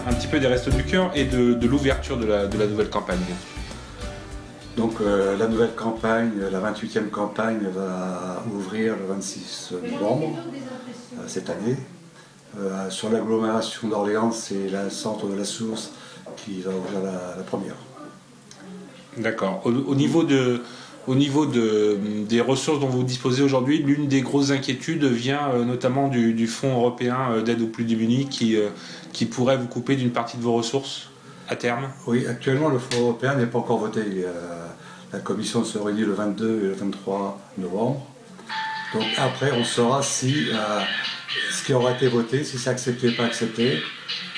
un petit peu des Restos du Cœur et de l'ouverture de la nouvelle campagne. Donc la nouvelle campagne, la 28e campagne va ouvrir le 26 novembre cette année. Sur l'agglomération d'Orléans, c'est le centre de la Source qui va ouvrir la première. D'accord. Au niveau des ressources dont vous disposez aujourd'hui, l'une des grosses inquiétudes vient notamment du Fonds européen d'aide aux plus démunis qui pourrait vous couper d'une partie de vos ressources à terme. Oui, actuellement le Fonds européen n'est pas encore voté. La commission se réunit le 22 et le 23 novembre. Donc après on saura si ce qui aura été voté, si c'est accepté ou pas accepté,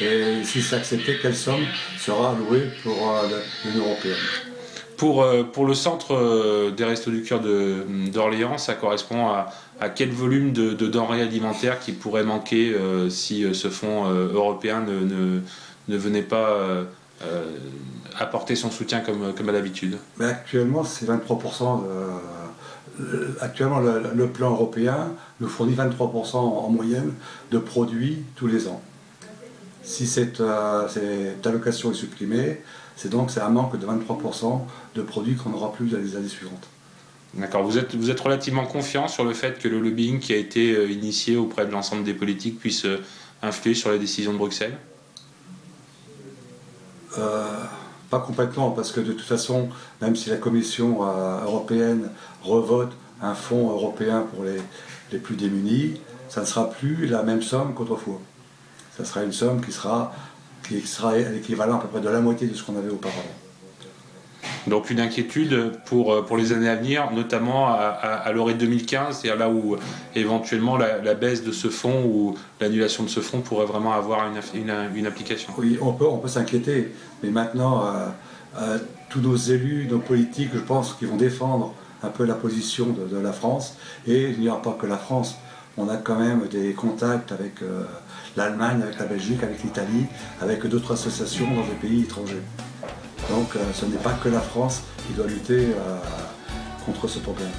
et si c'est accepté, quelle somme sera allouée pour l'Union européenne. Pour le centre des Restos du Cœur d'Orléans, ça correspond à quel volume de denrées alimentaires qui pourrait manquer si ce fonds européen ne venait pas apporter son soutien comme à l'habitude? Mais actuellement, c'est 23%. Actuellement, le plan européen nous fournit 23% en moyenne de produits tous les ans. Si cette allocation est supprimée, c'est un manque de 23% de produits qu'on n'aura plus dans les années suivantes. D'accord. Vous êtes relativement confiant sur le fait que le lobbying qui a été initié auprès de l'ensemble des politiques puisse influer sur les décisions de Bruxelles? Pas complètement, parce que de toute façon, même si la Commission européenne revote un fonds européen pour les plus démunis, ça ne sera plus la même somme qu'autrefois. Ça sera une somme qui sera l'équivalent à peu près de la moitié de ce qu'on avait auparavant. Donc une inquiétude pour les années à venir, notamment à l'orée 2015, c'est-à-dire là où éventuellement la baisse de ce fonds ou l'annulation de ce fonds pourrait vraiment avoir une application. Oui, on peut s'inquiéter, mais maintenant, tous nos élus, nos politiques, je pense qu'ils vont défendre un peu la position de la France, et il n'y aura pas que la France. On a quand même des contacts avec l'Allemagne, avec la Belgique, avec l'Italie, avec d'autres associations dans des pays étrangers. Donc ce n'est pas que la France qui doit lutter contre ce problème.